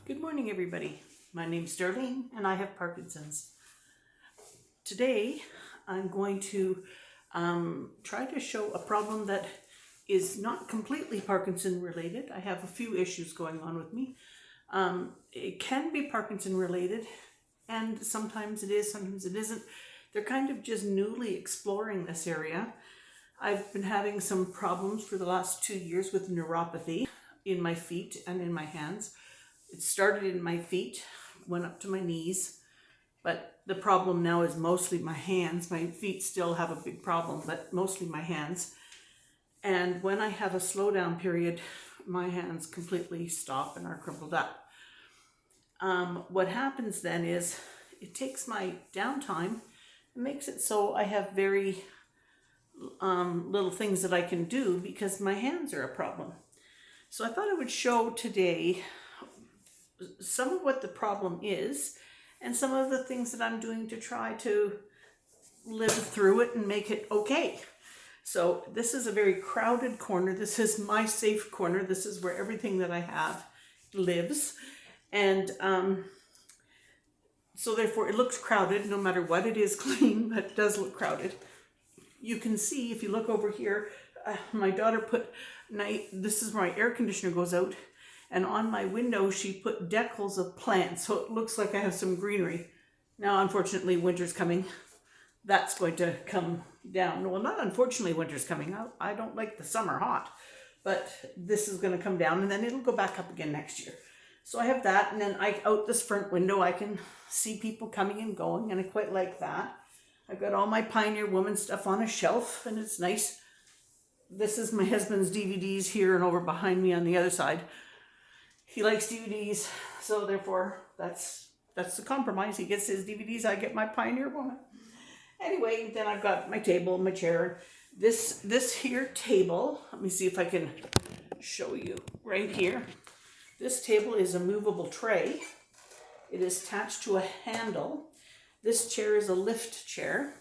Good morning, everybody. My name's Darlene, and I have Parkinson's. Today, I'm going to try to show a problem that is not completely Parkinson related. I have a few issues going on with me. It can be Parkinson related, and sometimes it is, sometimes it isn't. They're kind of just newly exploring this area. I've been having some problems for the last 2 years with neuropathy in my feet and in my hands. It started in my feet, went up to my knees, but the problem now is mostly my hands. My feet still have a big problem, but mostly my hands. And when I have a slowdown period, my hands completely stop and are crumpled up. What happens then is it takes my downtime and makes it so I have very little things that I can do because my hands are a problem. So I thought I would show today some of what the problem is and some of the things that I'm doing to try to live through it and make it okay. So this is a very crowded corner. This is my safe corner. This is where everything that I have lives. And so therefore it looks crowded no matter what. It is clean, but it does look crowded. You can see if you look over here, my daughter put, this is where my air conditioner goes out. And on my window, she put decals of plants, so it looks like I have some greenery. Now, unfortunately, winter's coming. That's going to come down. Well, not unfortunately, winter's coming out. I don't like the summer hot, but this is going to come down, and then it'll go back up again next year. So I have that, and then out this front window, I can see people coming and going, and I quite like that. I've got all my Pioneer Woman stuff on a shelf, and it's nice. This is my husband's DVDs here and over behind me on the other side. He likes DVDs, so therefore that's the compromise. He gets his DVDs, I get my Pioneer Woman. Anyway, then I've got my table, my chair. This here table, let me see if I can show you right here. This table is a movable tray. It is attached to a handle. This chair is a lift chair.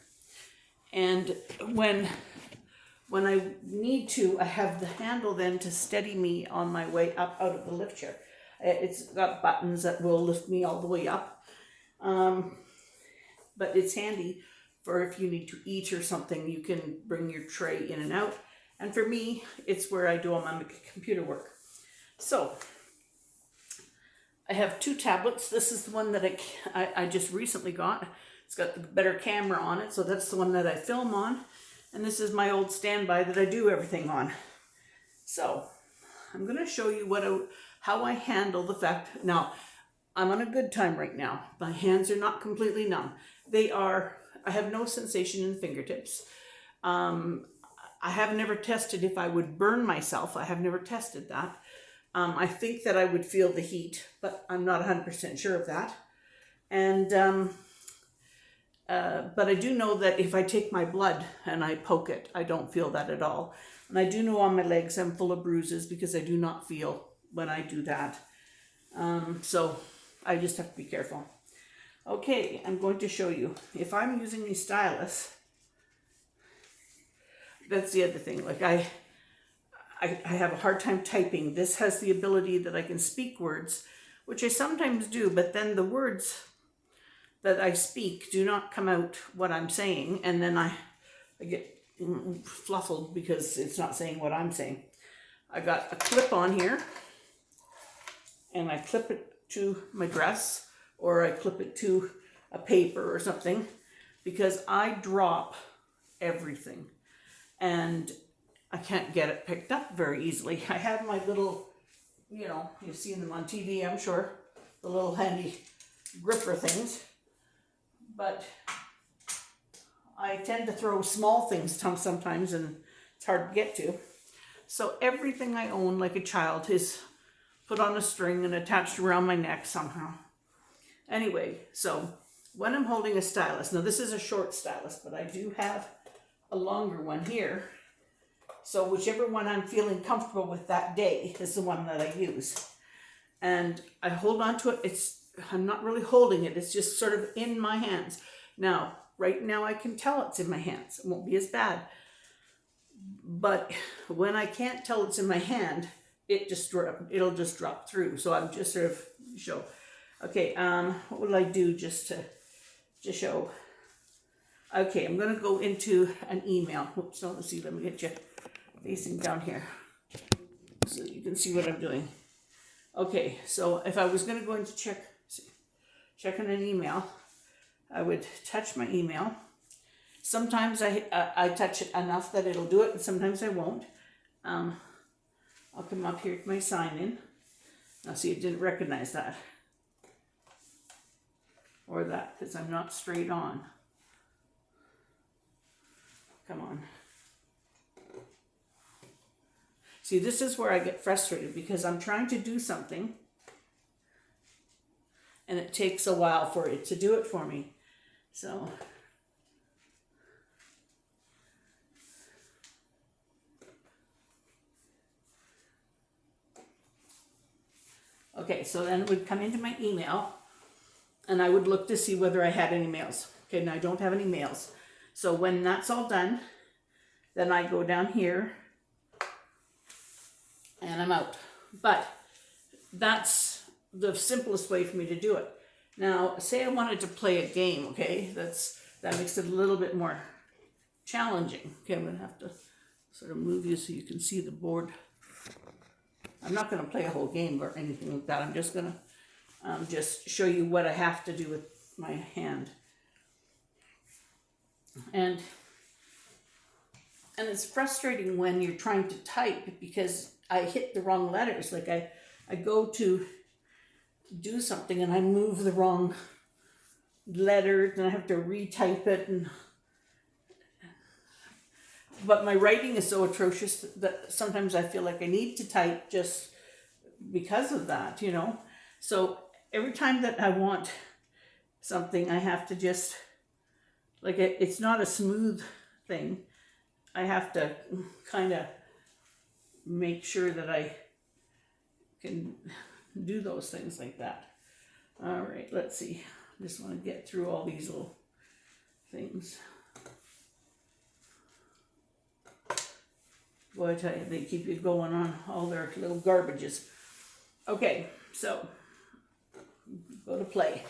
And when I need to, I have the handle then to steady me on my way up out of the lift chair. It's got buttons that will lift me all the way up. But it's handy for if you need to eat or something, you can bring your tray in and out. And for me, it's where I do all my computer work. So I have 2 tablets. This is the one that I just recently got. It's got the better camera on it, so that's the one that I film on. And this is my old standby that I do everything on. So I'm going to show you how I handle the fact. Now, I'm on a good time right now. My hands are not completely numb. I have no sensation in fingertips. I have never tested if I would burn myself. I have never tested that. I think that I would feel the heat, but I'm not 100% sure of that. And but I do know that if I take my blood and I poke it, I don't feel that at all. And I do know on my legs I'm full of bruises because I do not feel when I do that. So I just have to be careful. Okay, I'm going to show you. If I'm using a stylus, that's the other thing. Like I have a hard time typing. This has the ability that I can speak words, which I sometimes do, but then the words that I speak do not come out what I'm saying, and then I get fluffled because it's not saying what I'm saying. I got a clip on here, and I clip it to my dress, or I clip it to a paper or something, because I drop everything, and I can't get it picked up very easily. I have my little, you've seen them on TV, I'm sure, the little handy gripper things. But I tend to throw small things sometimes, and it's hard to get to. So everything I own, like a child, is put on a string and attached around my neck somehow. Anyway, so when I'm holding a stylus, now this is a short stylus, but I do have a longer one here. So whichever one I'm feeling comfortable with that day is the one that I use. And I hold on to it. I'm not really holding it. It's just sort of in my hands. Now, right now I can tell it's in my hands. It won't be as bad. But when I can't tell it's in my hand, it'll just drop through. So I'm just sort of show. Okay, what will I do just to show? Okay, I'm gonna go into an email. Whoops, no, let's see, let me get you facing down here so you can see what I'm doing. Okay, so if I was gonna go into check on an email, I would touch my email. Sometimes I touch it enough that it'll do it, and sometimes I won't. I'll come up here to my sign in. Now see, it didn't recognize that. Or that, because I'm not straight on. Come on. See, this is where I get frustrated because I'm trying to do something and it takes a while for it to do it for me. So, okay, so then it would come into my email and I would look to see whether I had any mails. Okay, now I don't have any mails. So when that's all done, then I go down here and I'm out. But that's the simplest way for me to do it. Now, say I wanted to play a game, okay? That makes it a little bit more challenging. Okay, I'm gonna have to sort of move you so you can see the board. I'm not gonna play a whole game or anything like that. I'm just gonna just show you what I have to do with my hand. And it's frustrating when you're trying to type because I hit the wrong letters. Like I go to do something and I move the wrong letter and I have to retype it. But my writing is so atrocious that sometimes I feel like I need to type just because of that, you know. So every time that I want something, I have to just, like, it's not a smooth thing. I have to kind of make sure that I can do those things like that. All right, let's see. I just want to get through all these little things. Boy, I tell you, they keep you going on all their little garbages. Okay, so go to play.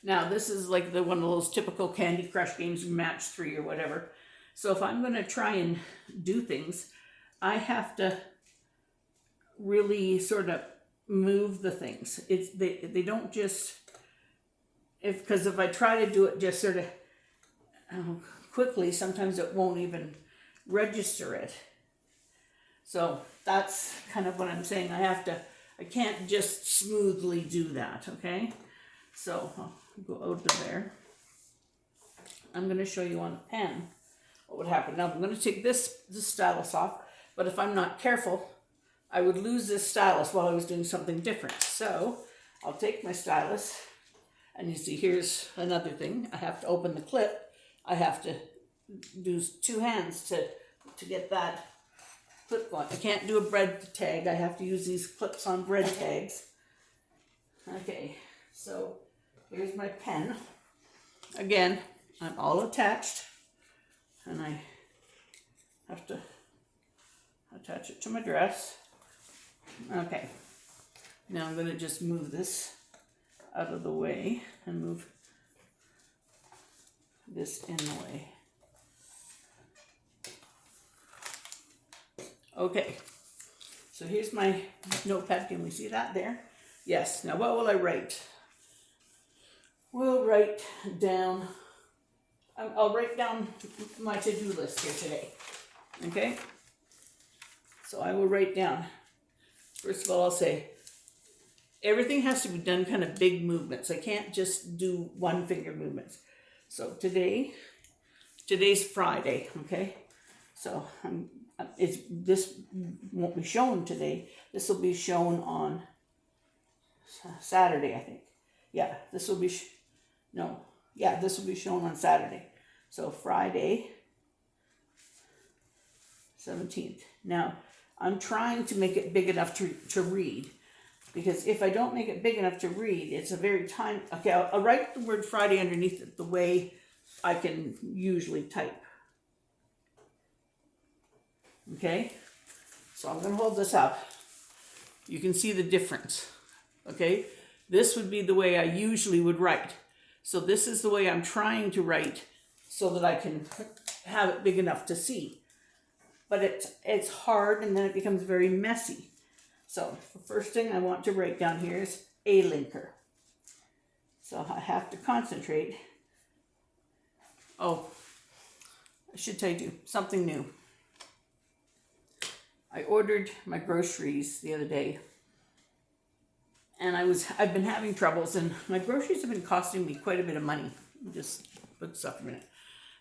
Now, this is like one of those typical Candy Crush games, match 3 or whatever. So if I'm going to try and do things, I have to really sort of move the things. They don't just, because if I try to do it just sort of quickly, sometimes it won't even register it. So that's kind of what I'm saying. I can't just smoothly do that, okay? So I'll go out of there. I'm going to show you on a pen what would happen. Now I'm going to take this stylus off, but if I'm not careful, I would lose this stylus while I was doing something different. So I'll take my stylus, and you see here's another thing. I have to open the clip. I have to do 2 hands to get that clip going. I can't do a bread tag. I have to use these clips on bread tags. Okay, so here's my pen. Again, I'm all attached, and I have to attach it to my dress. Okay, now I'm going to just move this out of the way and move this in the way. Okay, so here's my notepad. Can we see that there? Yes. Now what will I write? We'll write down, I'll write down my to-do list here today. Okay? So I will write down, first of all, I'll say, everything has to be done kind of big movements. I can't just do one finger movements. So today's Friday, okay? So this won't be shown today. This will be shown on Saturday, I think. Yeah, this will be, this will be shown on Saturday. So Friday, 17th. Now, I'm trying to make it big enough to read, because if I don't make it big enough to read, it's a very time, okay, I'll write the word Friday underneath it the way I can usually type. Okay, So I'm going to hold this up. You can see the difference. Okay? This would be the way I usually would write. So this is the way I'm trying to write so that I can have it big enough to see. But it's hard, and then it becomes very messy. So the first thing I want to write down here is a linker. So I have to concentrate. Oh, I should tell you something new. I ordered my groceries the other day, and I've been having troubles, and my groceries have been costing me quite a bit of money. Just put this up a minute.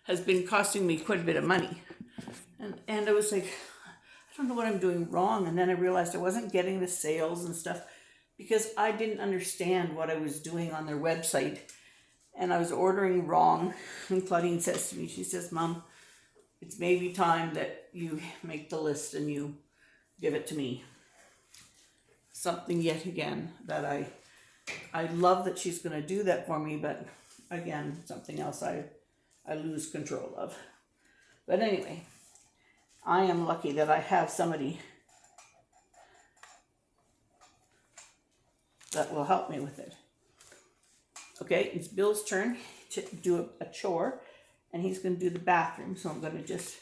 Has been costing me quite a bit of money. And I was like, I don't know what I'm doing wrong. And then I realized I wasn't getting the sales and stuff because I didn't understand what I was doing on their website. And I was ordering wrong. And Claudine says to me, she says, Mom, it's maybe time that you make the list and you give it to me. Something yet again that I love that she's going to do that for me, but again, something else I lose control of. But anyway, I am lucky that I have somebody that will help me with it. Okay, it's Bill's turn to do a chore, and he's going to do the bathroom. So I'm going to just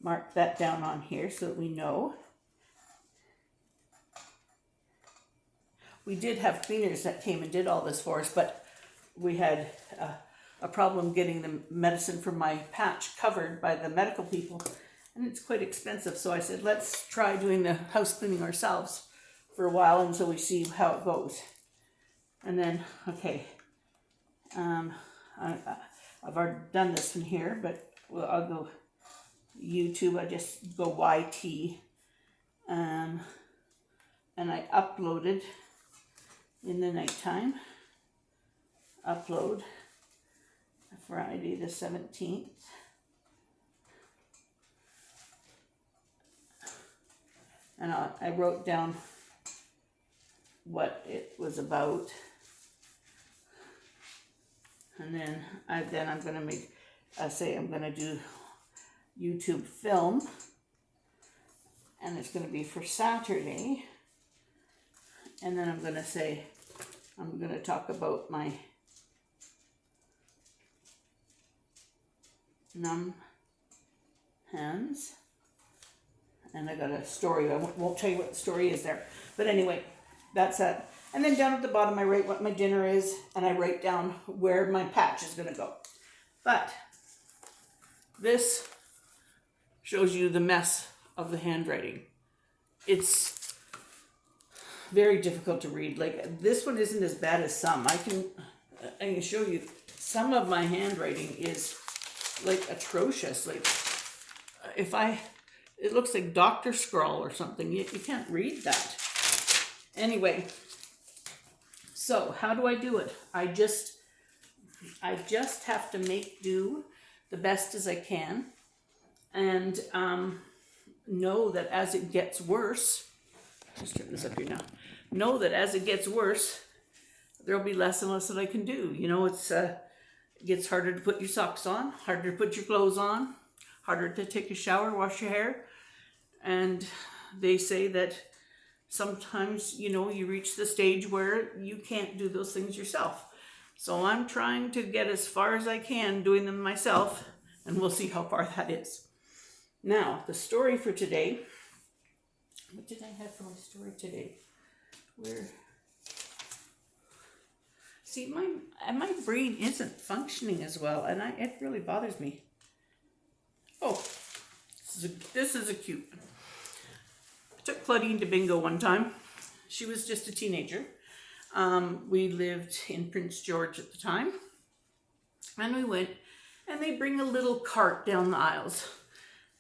mark that down on here so that we know. We did have cleaners that came and did all this for us, but we had a problem getting the medicine for my patch covered by the medical people, and it's quite expensive. So I said, let's try doing the house cleaning ourselves for a while until we see how it goes. And then, okay, I've already done this one here, but I'll go YouTube. I just go YT, and I uploaded in the nighttime. Upload Friday the 17th. And I wrote down what it was about. And then I'm going to make, I'm going to do YouTube film. And it's going to be for Saturday. And then I'm going to say, I'm going to talk about my numb hands. And I got a story. I won't tell you what the story is there. But anyway, that's that. And then down at the bottom, I write what my dinner is, and I write down where my patch is going to go. But this shows you the mess of the handwriting. It's very difficult to read. Like, this one isn't as bad as some. I can show you some of my handwriting is like atrocious. Like, it looks like doctor scrawl or something. You can't read that. Anyway, so how do I do it? I just have to make do the best as I can, and know that as it gets worse, just turn this up here now. Know that as it gets worse, there'll be less and less that I can do. You know, it gets harder to put your socks on, harder to put your clothes on, harder to take a shower, wash your hair. And they say that sometimes, you know, you reach the stage where you can't do those things yourself. So I'm trying to get as far as I can doing them myself, and we'll see how far that is. Now, the story for today. What did I have for my story today? See, my brain isn't functioning as well, and it really bothers me. Oh, this is a cute one. I took Claudine to bingo one time. She was just a teenager. We lived in Prince George at the time. And we went, and they bring a little cart down the aisles.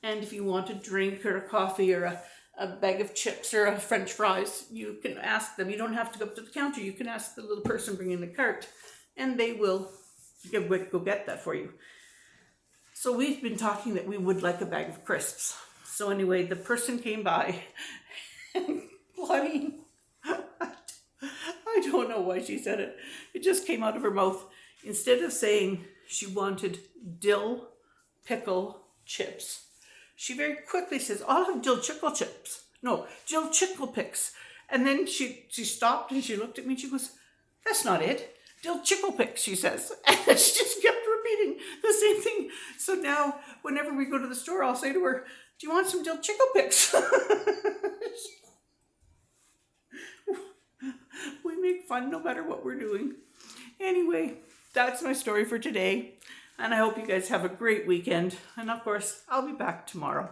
And if you want a drink or a coffee or a bag of chips or a French fries, you can ask them. You don't have to go up to the counter. You can ask the little person bringing the cart, and they will go get that for you. So we've been talking that we would like a bag of crisps. So anyway, the person came by, and Claudine, I don't know why she said it. It just came out of her mouth. Instead of saying she wanted dill pickle chips, she very quickly says, I'll have dill pickle chips. No, Jill Chicklepix. And then she stopped and she looked at me and she goes, that's not it. Jill Chicklepix, she says. And she just kept repeating the same thing. So now, whenever we go to the store, I'll say to her, do you want some Jill Chicklepix? We make fun no matter what we're doing. Anyway, that's my story for today. And I hope you guys have a great weekend. And of course, I'll be back tomorrow.